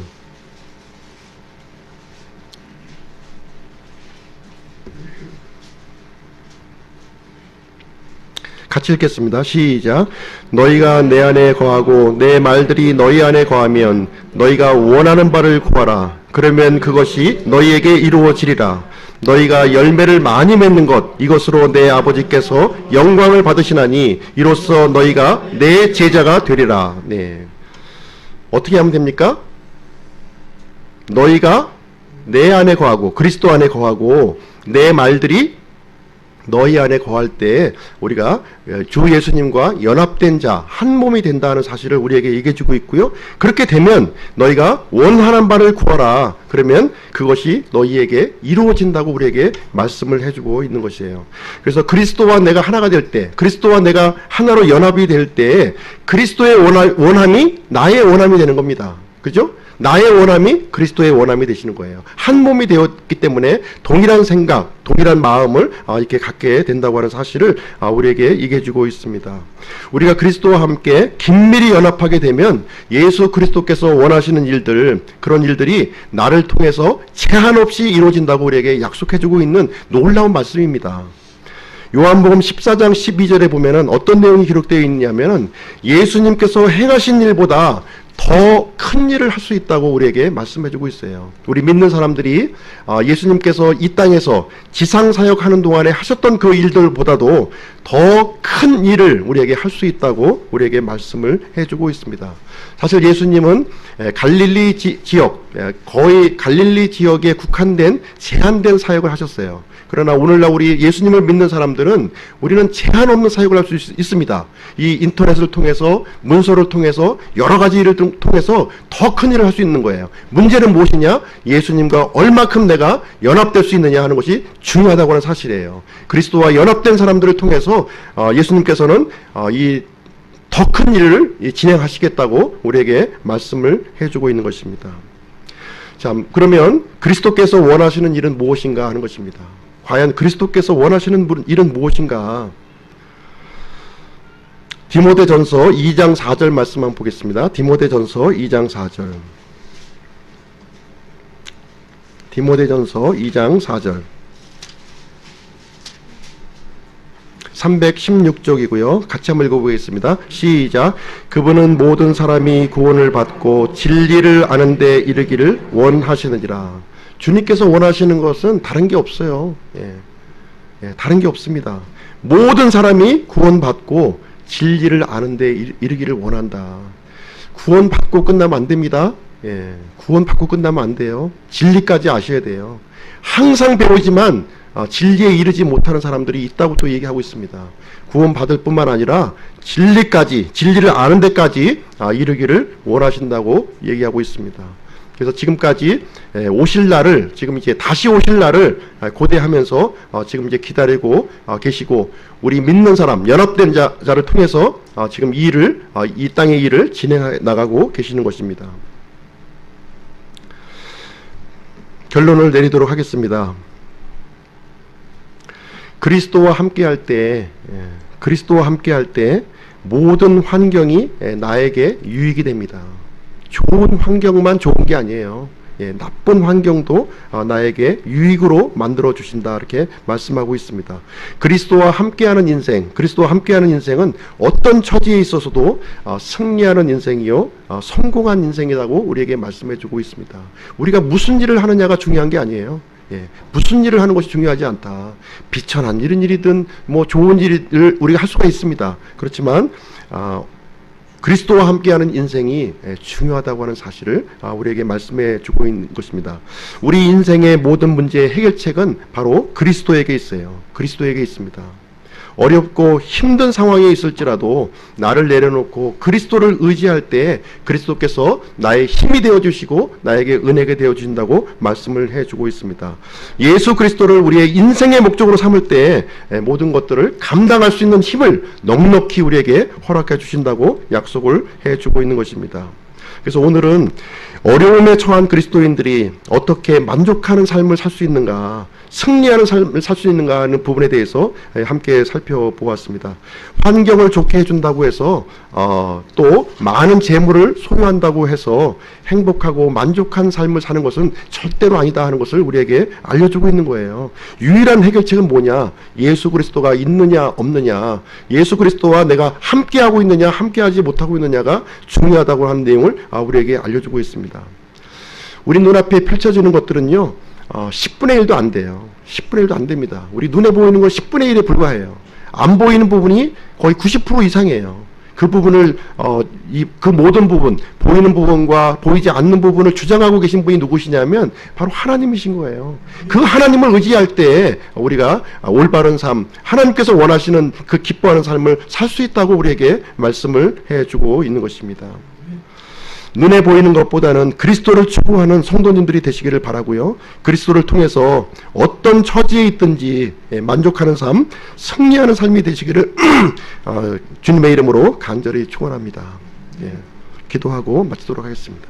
같이 읽겠습니다. 시작. 너희가 내 안에 거하고 내 말들이 너희 안에 거하면 너희가 원하는 바를 구하라. 그러면 그것이 너희에게 이루어지리라. 너희가 열매를 많이 맺는 것, 이것으로 내 아버지께서 영광을 받으시나니 이로써 너희가 내 제자가 되리라. 네. 어떻게 하면 됩니까? 너희가 내 안에 거하고 그리스도 안에 거하고 내 말들이 너희 안에 거할 때 우리가 주 예수님과 연합된 자, 한 몸이 된다는 사실을 우리에게 얘기해 주고 있고요. 그렇게 되면 너희가 원하는 바를 구하라. 그러면 그것이 너희에게 이루어진다고 우리에게 말씀을 해주고 있는 것이에요. 그래서 그리스도와 내가 하나가 될 때, 그리스도와 내가 하나로 연합이 될 때 그리스도의 원함이 나의 원함이 되는 겁니다. 그죠? 나의 원함이 그리스도의 원함이 되시는 거예요. 한 몸이 되었기 때문에 동일한 생각, 동일한 마음을 이렇게 갖게 된다고 하는 사실을 우리에게 얘기해 주고 있습니다. 우리가 그리스도와 함께 긴밀히 연합하게 되면 예수 그리스도께서 원하시는 일들, 그런 일들이 나를 통해서 제한 없이 이루어진다고 우리에게 약속해 주고 있는 놀라운 말씀입니다. 요한복음 14장 12절에 보면은 어떤 내용이 기록되어 있냐면은 예수님께서 행하신 일보다 더 큰 일을 할 수 있다고 우리에게 말씀해주고 있어요. 우리 믿는 사람들이 예수님께서 이 땅에서 지상사역하는 동안에 하셨던 그 일들보다도 더 큰 일을 우리에게 할 수 있다고 우리에게 말씀을 해주고 있습니다. 사실 예수님은 갈릴리 지역, 거의 갈릴리 지역에 국한된 제한된 사역을 하셨어요. 그러나 오늘날 우리 예수님을 믿는 사람들은 우리는 제한 없는 사역을 할 수 있습니다. 이 인터넷을 통해서, 문서를 통해서, 여러 가지 일을 통해서 더 큰 일을 할 수 있는 거예요. 문제는 무엇이냐? 예수님과 얼마큼 내가 연합될 수 있느냐 하는 것이 중요하다고 하는 사실이에요. 그리스도와 연합된 사람들을 통해서 예수님께서는 이 더 큰 일을 진행하시겠다고 우리에게 말씀을 해주고 있는 것입니다. 자, 그러면 그리스도께서 원하시는 일은 무엇인가 하는 것입니다. 과연 그리스도께서 원하시는 일은 무엇인가? 디모데전서 2장 4절 말씀 한번 보겠습니다. 디모데전서 2장 4절. 디모데전서 2장 4절. 316쪽이고요. 같이 한번 읽어보겠습니다. 시작. 그분은 모든 사람이 구원을 받고 진리를 아는 데 이르기를 원하시느니라. 주님께서 원하시는 것은 다른 게 없어요. 다른 게 없습니다. 모든 사람이 구원받고 진리를 아는 데 이르기를 원한다. 구원받고 끝나면 안 됩니다. 구원받고 끝나면 안 돼요. 진리까지 아셔야 돼요. 항상 배우지만 진리에 이르지 못하는 사람들이 있다고 또 얘기하고 있습니다. 구원받을 뿐만 아니라 진리까지, 진리를 아는 데까지 이르기를 원하신다고 얘기하고 있습니다. 그래서 지금까지 오실 날을, 지금 이제 다시 오실 날을 고대하면서 지금 이제 기다리고 계시고, 우리 믿는 사람, 연합된 자를 통해서 지금 이 일을, 이 땅의 일을 진행해 나가고 계시는 것입니다. 결론을 내리도록 하겠습니다. 그리스도와 함께할 때, 모든 환경이 나에게 유익이 됩니다. 좋은 환경만 좋은 게 아니에요. 나쁜 환경도 나에게 유익으로 만들어 주신다, 이렇게 말씀하고 있습니다. 그리스도와 함께하는 인생은 어떤 처지에 있어서도 승리하는 인생이요, 성공한 인생이라고 우리에게 말씀해 주고 있습니다. 우리가 무슨 일을 하느냐가 중요한 게 아니에요. 무슨 일을 하는 것이 중요하지 않다. 비천한 일이든 좋은 일을 우리가 할 수가 있습니다. 그렇지만 그리스도와 함께하는 인생이 중요하다고 하는 사실을 우리에게 말씀해 주고 있는 것입니다. 우리 인생의 모든 문제의 해결책은 바로 그리스도에게 있어요. 그리스도에게 있습니다. 어렵고 힘든 상황에 있을지라도 나를 내려놓고 그리스도를 의지할 때 그리스도께서 나의 힘이 되어주시고 나에게 은혜가 되어주신다고 말씀을 해주고 있습니다. 예수 그리스도를 우리의 인생의 목적으로 삼을 때 모든 것들을 감당할 수 있는 힘을 넉넉히 우리에게 허락해 주신다고 약속을 해주고 있는 것입니다. 그래서 오늘은 어려움에 처한 그리스도인들이 어떻게 만족하는 삶을 살 수 있는가, 승리하는 삶을 살 수 있는가 하는 부분에 대해서 함께 살펴보았습니다. 환경을 좋게 해준다고 해서 또 많은 재물을 소유한다고 해서 행복하고 만족한 삶을 사는 것은 절대로 아니다 하는 것을 우리에게 알려주고 있는 거예요. 유일한 해결책은 뭐냐? 예수 그리스도가 있느냐 없느냐, 예수 그리스도와 내가 함께하고 있느냐 함께하지 못하고 있느냐가 중요하다고 하는 내용을 우리에게 알려주고 있습니다. 우리 눈앞에 펼쳐지는 것들은요, 10분의 1도 안 돼요. 10분의 1도 안 됩니다. 우리 눈에 보이는 건 10분의 1에 불과해요. 안 보이는 부분이 거의 90% 이상이에요. 그 부분을 그 모든 부분, 보이는 부분과 보이지 않는 부분을 주장하고 계신 분이 누구시냐면 바로 하나님이신 거예요. 그 하나님을 의지할 때 우리가 올바른 삶, 하나님께서 원하시는 그 기뻐하는 삶을 살 수 있다고 우리에게 말씀을 해주고 있는 것입니다. 눈에 보이는 것보다는 그리스도를 추구하는 성도님들이 되시기를 바라고요. 그리스도를 통해서 어떤 처지에 있든지 만족하는 삶, 승리하는 삶이 되시기를 주님의 이름으로 간절히 축원합니다. 기도하고 마치도록 하겠습니다.